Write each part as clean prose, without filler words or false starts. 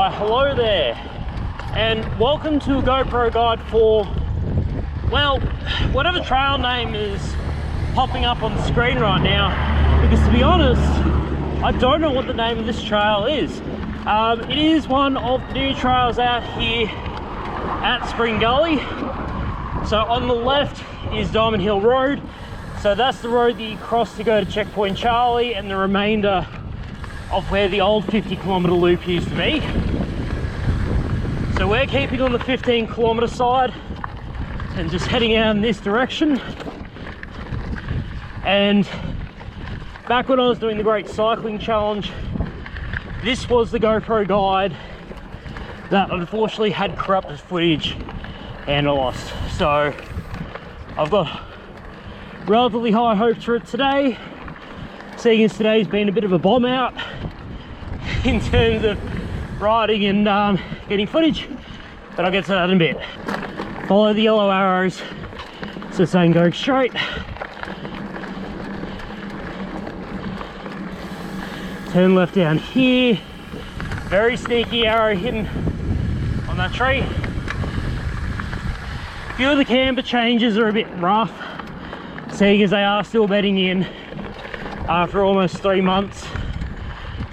Why, hello there, and welcome to a GoPro guide for, well, whatever trail name is popping up on the screen right now, because to be honest, I don't know what the name of this trail is. It is one of the new trails out here at Spring Gully. So on the left is Diamond Hill Road, so that's the road that you cross to go to Checkpoint Charlie and the remainder of where the old 50-kilometre loop used to be. So we're keeping on the 15-kilometre side and just heading out in this direction. And back when I was doing the Great Cycling Challenge, this was the GoPro guide that unfortunately had corrupted footage and I lost. So I've got relatively high hopes for it today, seeing as today's been a bit of a bomb out in terms of riding and getting footage, but I'll get to that in a bit. Follow the yellow arrows, so it's saying going straight. Turn left down here. Very sneaky arrow hidden on that tree. A few of the camber changes are a bit rough, seeing as they are still bedding in after almost 3 months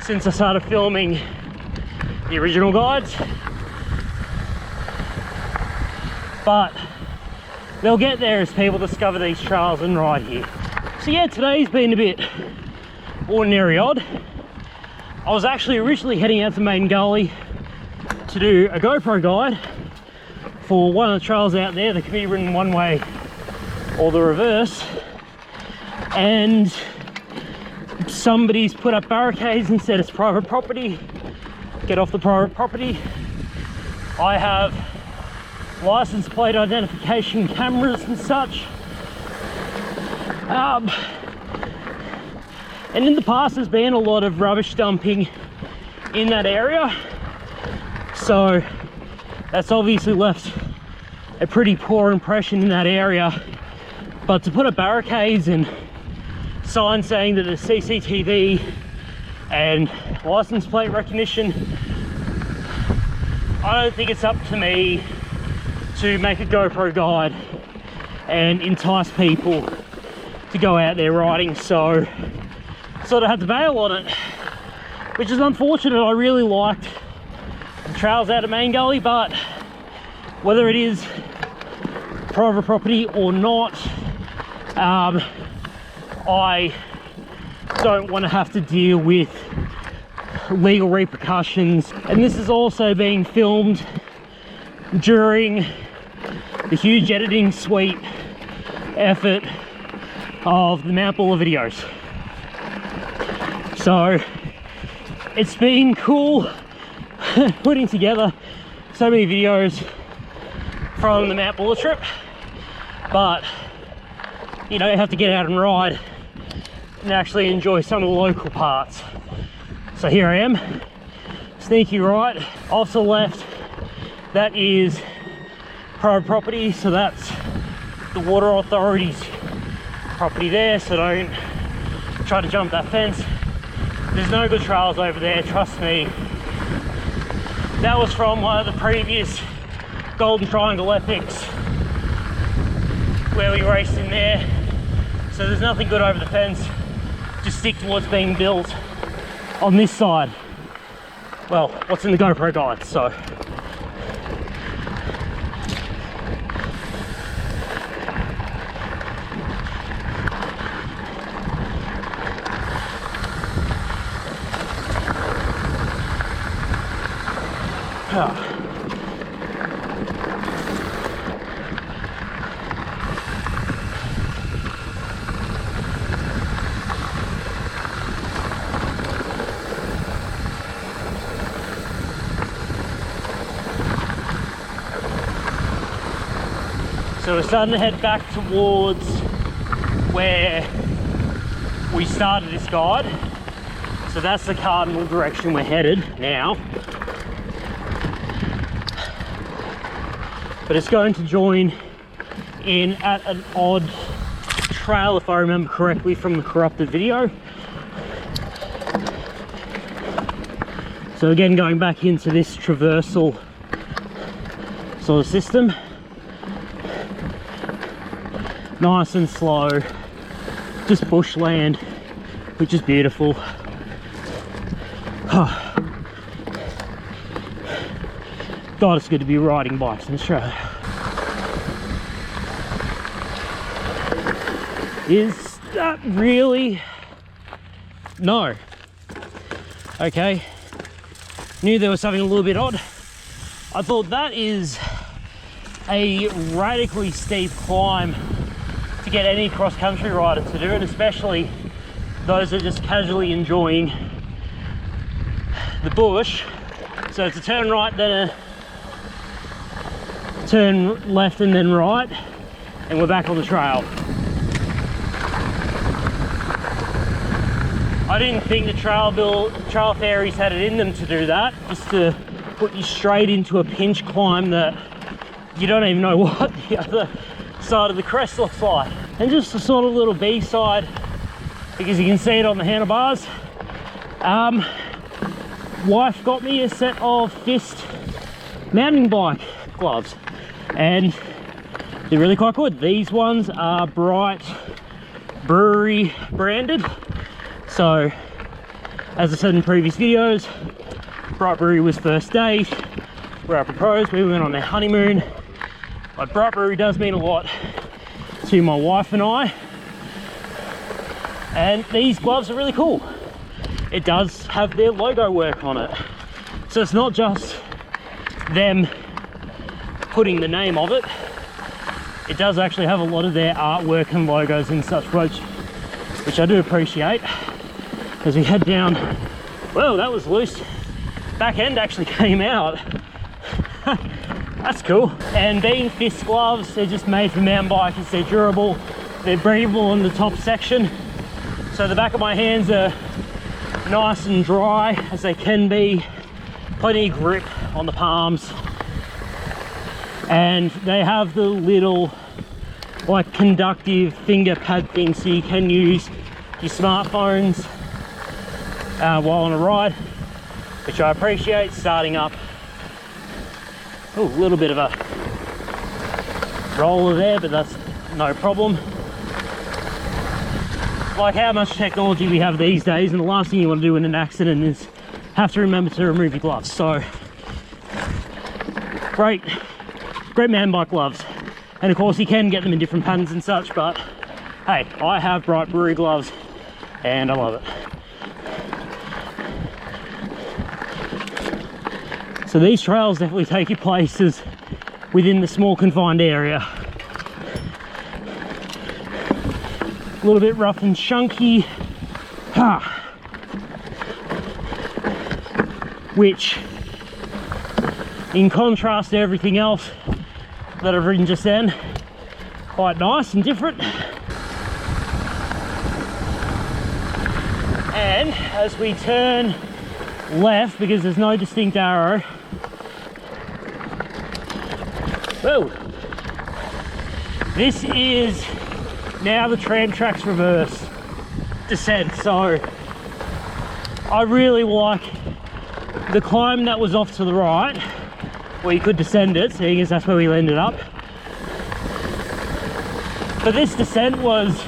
since I started filming the original guides. But they'll get there as people discover these trails and ride here. So yeah, today's been a bit ordinary odd. I was actually originally heading out to Main Gully to do a GoPro guide for one of the trails out there that can be ridden one way or the reverse, and somebody's put up barricades and said it's private property, get off the private property. I have license plate identification cameras and such, and in the past there's been a lot of rubbish dumping in that area, so that's obviously left a pretty poor impression in that area. But to put up barricades and signs saying that there's CCTV and license plate recognition, I don't think it's up to me to make a GoPro guide and entice people to go out there riding, so sort of had to bail on it, which is unfortunate. I really liked the trails out of Main Gully, but whether it is private property or not, I don't want to have to deal with legal repercussions. And this is also being filmed during the huge editing suite effort of the Mount Buller videos. So it's been cool putting together so many videos from the Mount Buller trip, but you know, you have to get out and ride and actually enjoy some of the local parts. So here I am, sneaky right, off to the left, that is private property, so that's the water authority's property there, so don't try to jump that fence. There's no good trails over there, trust me. That was from one of the previous Golden Triangle Epics where we raced in there, so there's nothing good over the fence. Just stick to what's being built on this side. Well, what's in the GoPro guide, so. So we're starting to head back towards where we started this guide. So that's the cardinal direction we're headed now. But it's going to join in at an odd trail, if I remember correctly from the corrupted video. So again, going back into this traversal sort of system, nice and slow, just bushland, which is beautiful. God, it's good to be riding bikes in Australia. Is that really? No. Okay. Knew there was something a little bit odd. I thought that is a radically steep climb to get any cross-country rider to do, and especially those that are just casually enjoying the bush. So it's a turn right, then a turn left, and then right, and we're back on the trail. I didn't think the trail fairies had it in them to do that, just to put you straight into a pinch climb that you don't even know what the other side of the crest looks like. And just a sort of little B-side, because you can see it on the handlebars. Wife got me a set of Fist mountain bike gloves, and they're really quite good. These ones are Bright Brewery branded. So, as I said in previous videos, Bright Brewery was first date where I proposed. We went on their honeymoon. But Bright Brewery does mean a lot to my wife and I. And these gloves are really cool. It does have their logo work on it. So it's not just them putting the name of it. It does actually have a lot of their artwork and logos and such, which I do appreciate. As we head down, whoa, that was loose. Back end actually came out. That's cool. And being Fist gloves, they're just made for mountain bikers. They're durable, they're breathable in the top section. So the back of my hands are nice and dry as they can be. Plenty of grip on the palms. And they have the little like conductive finger pad thing, so you can use your smartphones while on a ride, which I appreciate. Starting up, oh, a little bit of a roller there, but that's no problem. Like how much technology we have these days, and the last thing you want to do in an accident is have to remember to remove your gloves. So great mountain bike gloves. And of course you can get them in different patterns and such, but hey, I have Bright Brewery gloves and I love it. So these trails definitely take you places within the small confined area. A little bit rough and chunky, which in contrast to everything else that I've ridden just then, quite nice and different. And as we turn left, because there's no distinct arrow, whoa, this is now the Tram Tracks Reverse descent. So I really like the climb that was off to the right, where you could descend it, seeing as that's where we ended up. But this descent was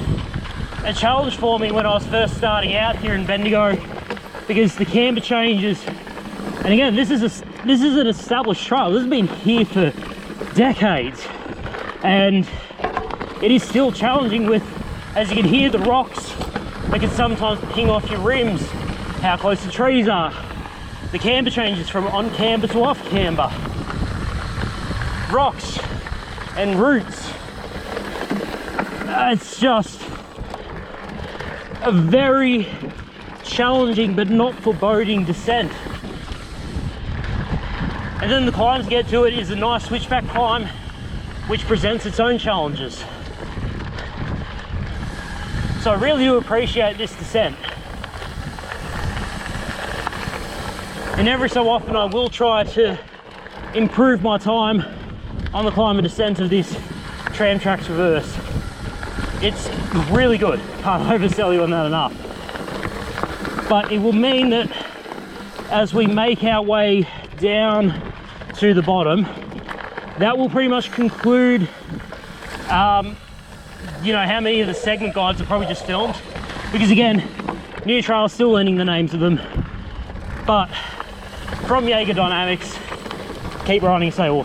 a challenge for me when I was first starting out here in Bendigo, because the camber changes, and again, this is an established trail. This has been here for decades, and it is still challenging with, as you can hear, the rocks that can sometimes ping off your rims, how close the trees are, the camber changes from on camber to off camber, rocks and roots. It's just a very challenging but not foreboding descent. And then the climbs get to it is a nice switchback climb, which presents its own challenges. So I really do appreciate this descent. And every so often I will try to improve my time on the climb and descent of this Tram Tracks Reverse. It's really good. Can't oversell you on that enough. But it will mean that as we make our way down to the bottom, that will pretty much conclude you know, how many of the segment guides are probably just filmed, because again, new trails, still learning the names of them. But from Jaeger Dynamics, keep riding sail.